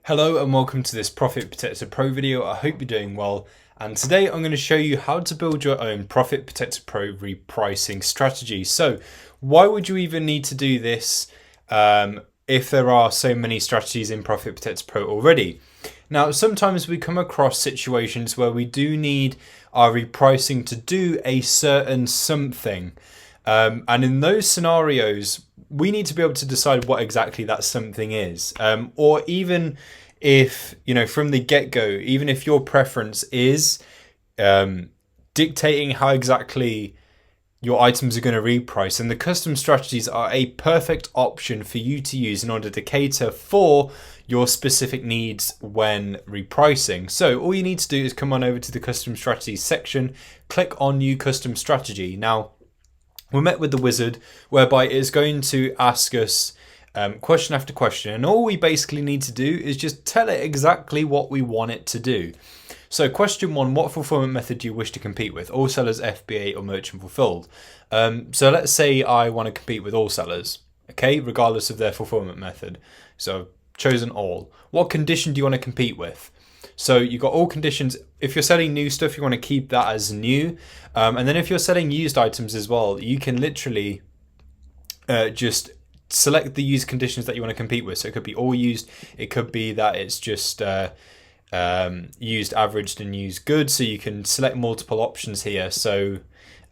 Hello and welcome to this Profit Protector Pro video. I hope you're doing well. And today I'm going to show you how to build your own Profit Protector Pro repricing strategy. So why would you even need to do this if there are so many strategies in Profit Protector Pro already? Now, sometimes we come across situations where we do need our repricing to do a certain something. And in those scenarios, we need to be able to decide what exactly that something is. Or even if, from the get-go, even if your preference is dictating how exactly your items are going to reprice, then the custom strategies are a perfect option for you to use in order to cater for your specific needs when repricing. So all you need to do is come on over to the custom strategies section, click on new custom strategy. Now, we're met with the wizard whereby it is going to ask us question after question, and all we basically need to do is just tell it exactly what we want it to do. So question 1, what fulfillment method do you wish to compete with? All sellers, FBA or merchant fulfilled? So let's say I want to compete with all sellers, okay, regardless of their fulfillment method. So I've chosen all. What condition do you want to compete with? So you've got all conditions. If you're selling new stuff, you want to keep that as new. And then if you're selling used items as well, you can literally just select the used conditions that you want to compete with. So it could be all used. It could be that it's just used, averaged and used good. So you can select multiple options here. So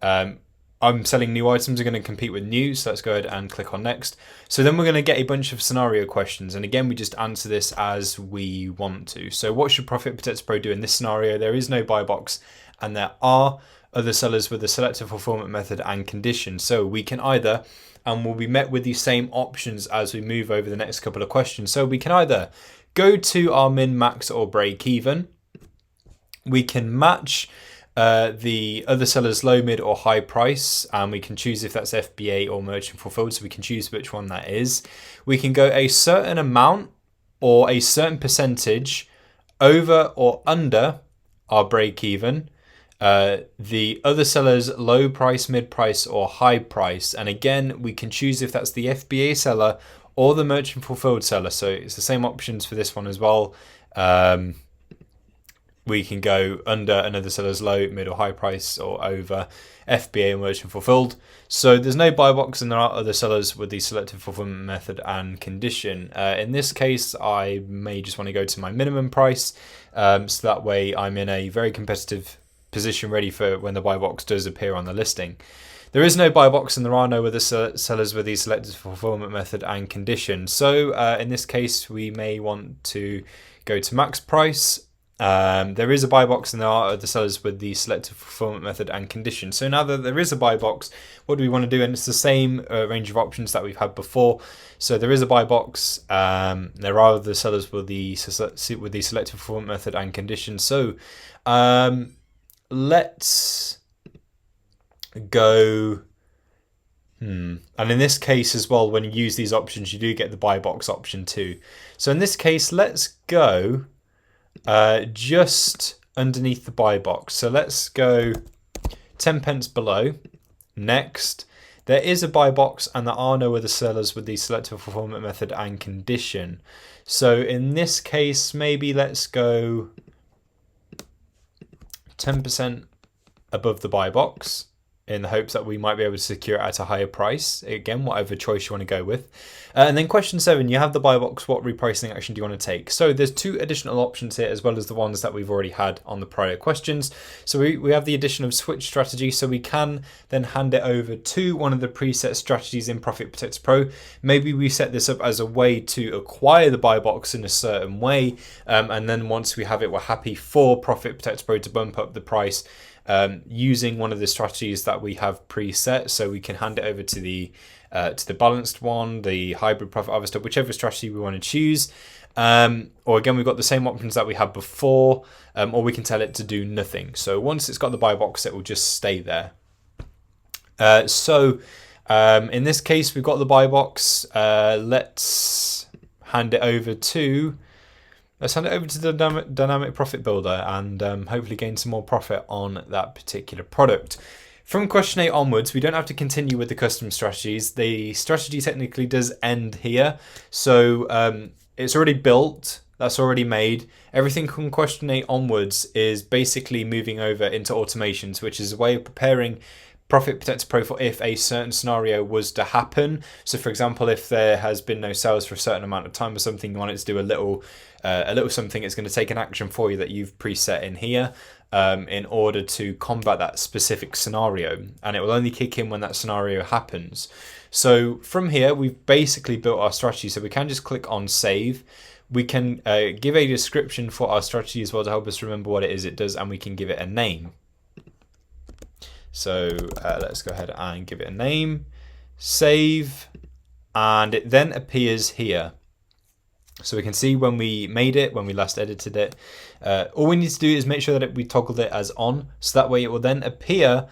I'm selling new items, are going to compete with new. So let's go ahead and click on next. So then we're going to get a bunch of scenario questions. And again, we just answer this as we want to. So what should Profit Protector Pro do in this scenario? There is no buy box and there are other sellers with a selective fulfillment method and condition. So we can either, and we'll be met with the same options as we move over the next couple of questions. So we can either go to our min, max or break even. We can match the other seller's low, mid or high price, and we can choose if that's FBA or merchant fulfilled, so we can choose which one that is. We can go a certain amount or a certain percentage over or under our break even, the other seller's low price, mid price or high price, and again we can choose if that's the FBA seller or the merchant fulfilled seller. So it's the same options for this one as well. We can go under another seller's low, mid or high price or over FBA and merchant fulfilled. So there's no buy box and there are other sellers with the selective fulfillment method and condition. In this case, I may just want to go to my minimum price. So that way I'm in a very competitive position ready for when the buy box does appear on the listing. There is no buy box and there are no other sellers with the selective fulfillment method and condition. So in this case, we may want to go to max price. There is a buy box and there are other sellers with the selective fulfillment method and condition. So now that there is a buy box, what do we want to do? And it's the same range of options that we've had before. So there is a buy box. There are other sellers with the selective fulfillment method and condition. So let's go. And in this case as well, when you use these options, you do get the buy box option too. So in this case, let's go just underneath the buy box. So let's go 10 pence below. Next, there is a buy box and there are no other sellers with the selective fulfillment method and condition. So in this case, maybe let's go 10% above the buy box in the hopes that we might be able to secure it at a higher price. Again, whatever choice you want to go with. And then question 7, you have the buy box. What repricing action do you want to take? So there's 2 additional options here as well as the ones that we've already had on the prior questions. So we have the addition of switch strategy. So we can then hand it over to one of the preset strategies in Profit Protector Pro. Maybe we set this up as a way to acquire the buy box in a certain way. And then once we have it, we're happy for Profit Protector Pro to bump up the price using one of the strategies that we have preset. So we can hand it over to the balanced one, the hybrid profit harvester, whichever strategy we want to choose. Or again, we've got the same options that we had before, or we can tell it to do nothing. So once it's got the buy box, it will just stay there. In this case, we've got the buy box. Let's hand it over to the dynamic profit builder and hopefully gain some more profit on that particular product. From question 8 onwards, we don't have to continue with the custom strategies. The strategy technically does end here. So it's already built that's already made. Everything from question 8 onwards is basically moving over into automations, which is a way of preparing Profit Protector Pro for if a certain scenario was to happen. So for example, if there has been no sales for a certain amount of time or something, you want it to do a little something, it's going to take an action for you that you've preset in here in order to combat that specific scenario, and it will only kick in when that scenario happens. So from here, we've basically built our strategy, so we can just click on save. We can give a description for our strategy as well to help us remember what it is it does, and we can give it a name. So let's go ahead and give it a name, save, and it then appears here. So we can see when we made it, when we last edited it. All we need to do is make sure that we toggled it as on, so that way it will then appear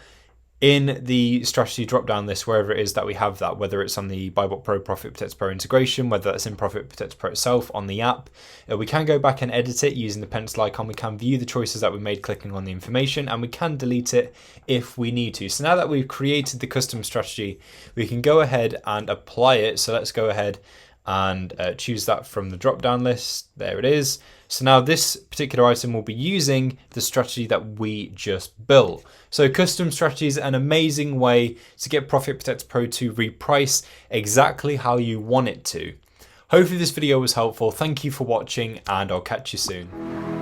in the strategy drop-down list wherever it is that we have that, whether it's on the BuyBox Pro Profit Protector Pro integration, whether that's in Profit Protector Pro itself on the app. We can go back and edit it using the pencil icon. We can view the choices that we made clicking on the information, and we can delete it if we need to. So now that we've created the custom strategy, we can go ahead and apply it. So let's go ahead and choose that from the drop-down list. There it is. So now this particular item will be using the strategy that we just built. So custom strategy is an amazing way to get Profit Protector Pro to reprice exactly how you want it to. Hopefully this video was helpful. Thank you for watching, and I'll catch you soon.